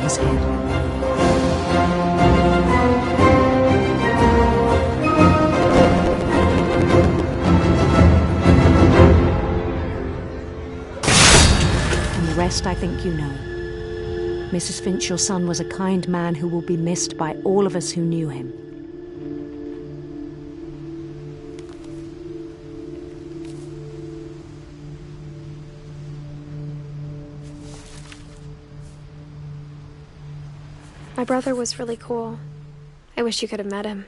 his head. And the rest I think you know. Mrs. Finch, your son was a kind man who will be missed by all of us who knew him. My brother was really cool. I wish you could have met him.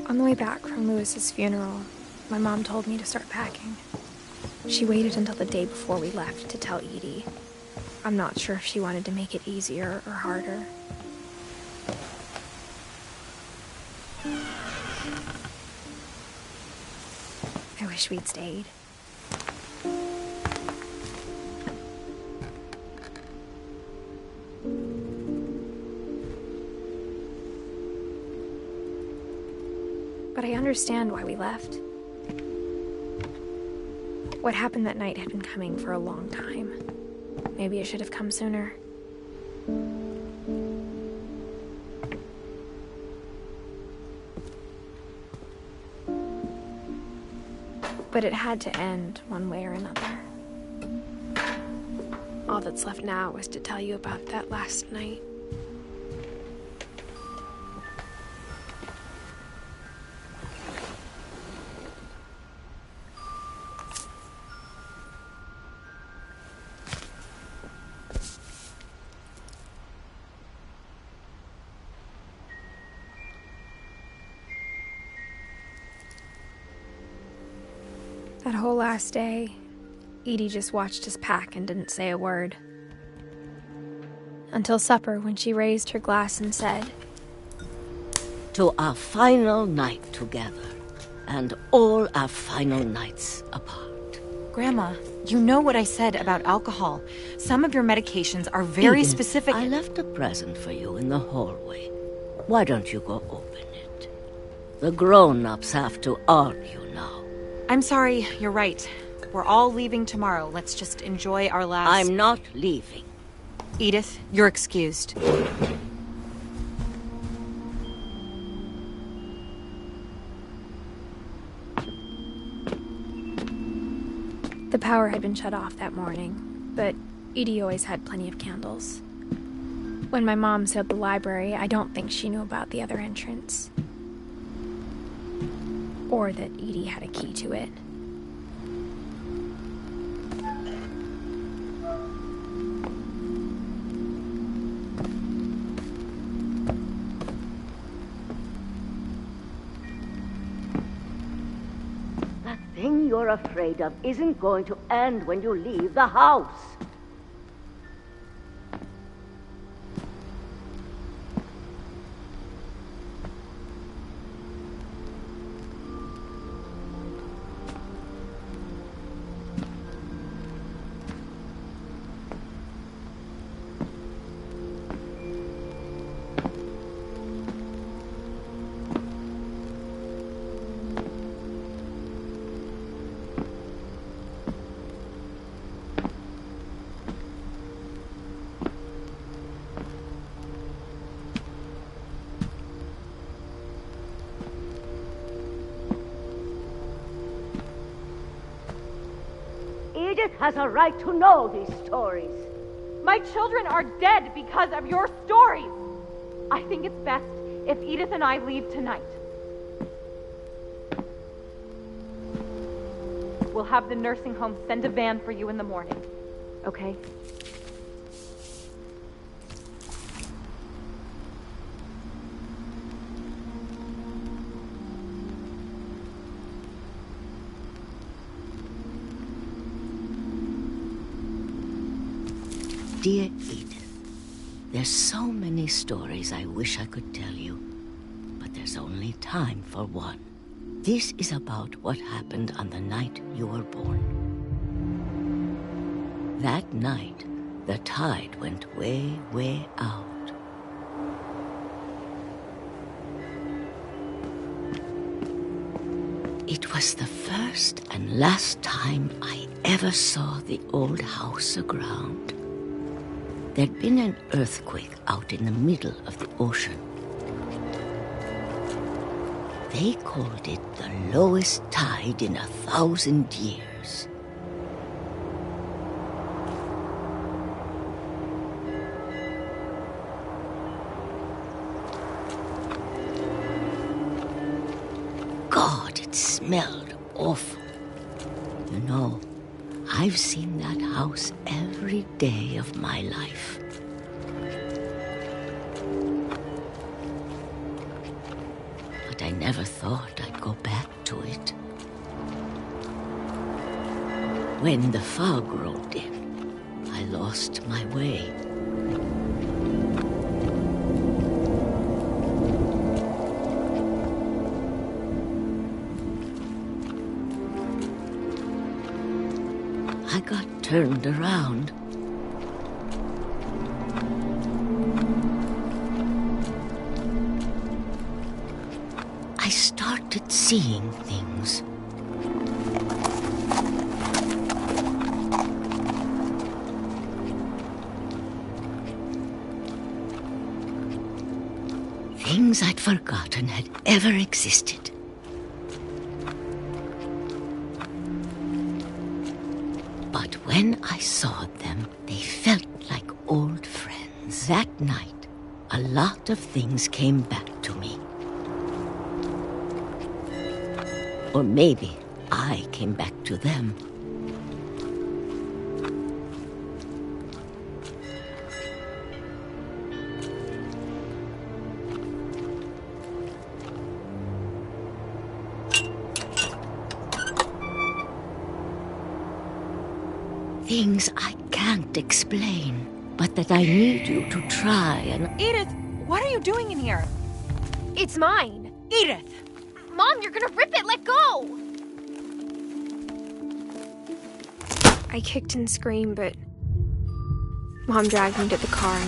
On the way back from Lewis's funeral, my mom told me to start packing. She waited until the day before we left to tell Edie. I'm not sure if she wanted to make it easier or harder. I wish we'd stayed. But I understand why we left. What happened that night had been coming for a long time. Maybe it should have come sooner. But it had to end one way or another. All that's left now is to tell you about that last night. That whole last day, Edie just watched us pack and didn't say a word. Until supper, when she raised her glass and said, "To our final night together, and all our final nights apart." Grandma, you know what I said about alcohol. Some of your medications are very Edith, specific. I left a present for you in the hallway. Why don't you go open it? The grown-ups have to argue now. I'm sorry, you're right. We're all leaving tomorrow. Let's just enjoy our last... I'm not leaving. Edith, you're excused. The power had been shut off that morning, but Edie always had plenty of candles. When my mom sealed the library, I don't think she knew about the other entrance. Or that Edie had a key to it. That thing you're afraid of isn't going to end when you leave the house. Edith has a right to know these stories. My children are dead because of your stories. I think it's best if Edith and I leave tonight. We'll have the nursing home send a van for you in the morning, okay? Dear Edith, there's so many stories I wish I could tell you, but there's only time for one. This is about what happened on the night you were born. That night, the tide went way, way out. It was the first and last time I ever saw the old house aground. There'd been an earthquake out in the middle of the ocean. They called it the lowest tide in 1,000 years. God, it smelled awful. You know, I've seen that house every day of my life. But I never thought I'd go back to it. When the fog rolled in, I lost my way. I got turned around. I started seeing things. Things I'd forgotten had ever existed. But when I saw them, they felt like old friends. That night, a lot of things came back to me. Or maybe I came back to them. Things I can't explain, but that I need you to try and... Edith, what are you doing in here? It's mine. Edith! Mom, you're gonna rip it! Let go! I kicked and screamed, but Mom dragged me to the car.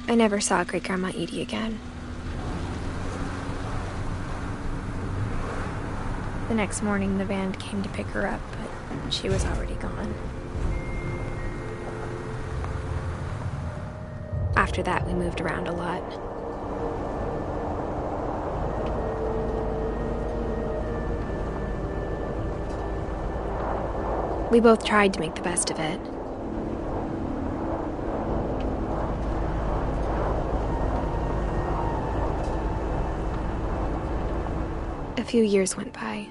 I never saw Great-Grandma Edie again. The next morning, the van came to pick her up, but she was already gone. After that, we moved around a lot. We both tried to make the best of it. A few years went by.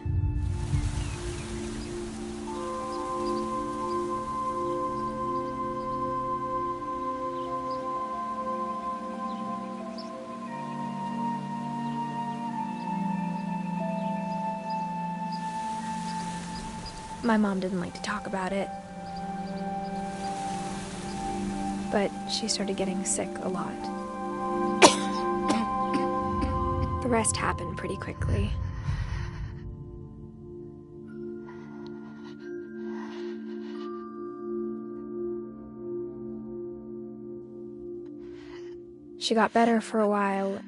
My mom didn't like to talk about it, but she started getting sick a lot. The rest happened pretty quickly. She got better for a while,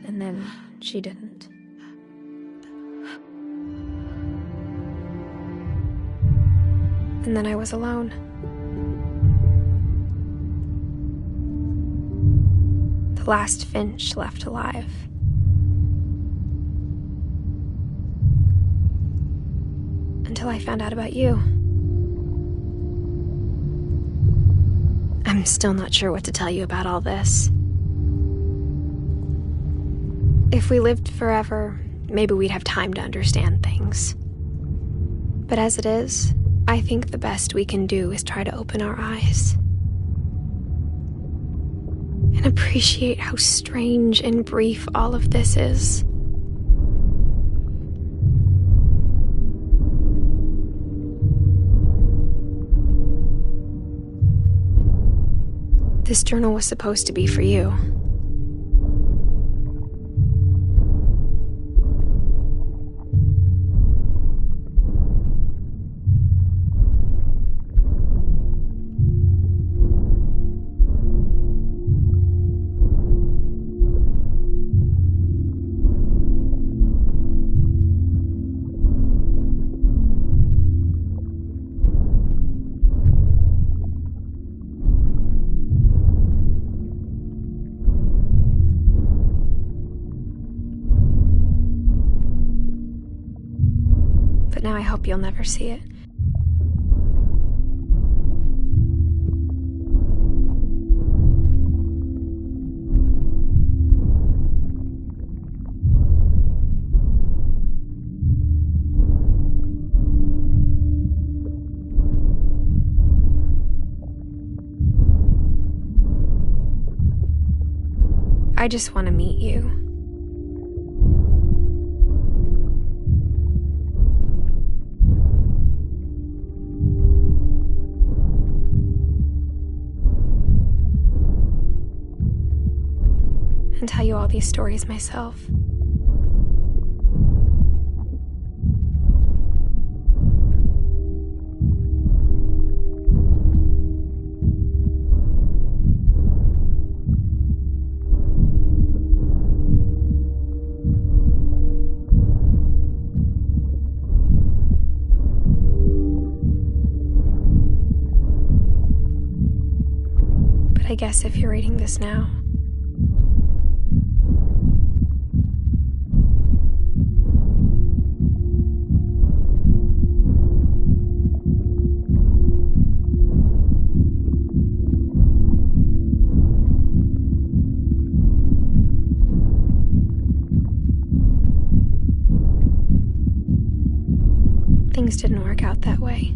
and then she didn't. And then I was alone. The last Finch left alive. Until I found out about you. I'm still not sure what to tell you about all this. If we lived forever, maybe we'd have time to understand things. But as it is, I think the best we can do is try to open our eyes. And appreciate how strange and brief all of this is. This journal was supposed to be for you. But now I hope you'll never see it. I just want to meet you. And tell you all these stories myself. But I guess if you're reading this now, things didn't work out that way.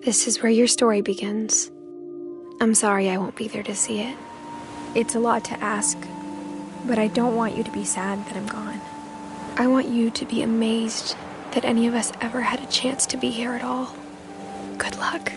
This is where your story begins. I'm sorry I won't be there to see it. It's a lot to ask, but I don't want you to be sad that I'm gone. I want you to be amazed that any of us ever had a chance to be here at all. Good luck.